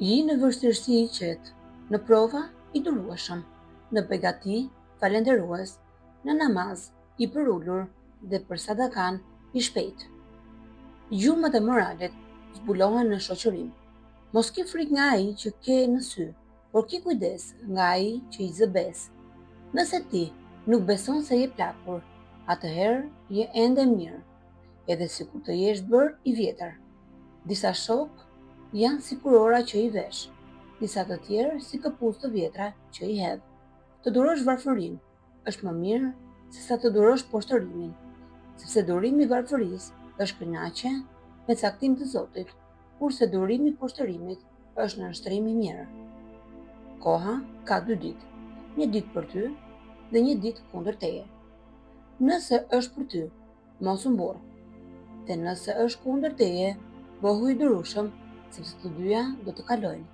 I në vështirësi i qetë, në prova i durueshëm, në begati falenderues, në namaz i përullur dhe për sadakan i shpejt. Gjurmët e moralit zbulohen në shoqërim. Mos ke frikë nga ai që ke në sy, por ke kujdes nga ai që i zëbes. Nëse ti nuk beson se je plakur, atëherë je ende mirë, edhe sikur të jesh bërë i vjetër. Disa shok janë si kurora që i vesh, disa të tjerë si këpucë të vjetra që i hedh. Të durosh varfërinë është më mirë se sa të durosh poshtërimin, sepse durimi i varfërisë është kënaqje me caktim të Zotit, kurse durimi i poshtërimit është nënshtrim i mirë. Koha ka 2 ditë, një ditë për ty dhe një ditë kundër teje. Nëse është për ty, mos u mburr. Dhe nëse është kundër teje, bëhu i durueshëm, sepse të dyja do të kalojnë.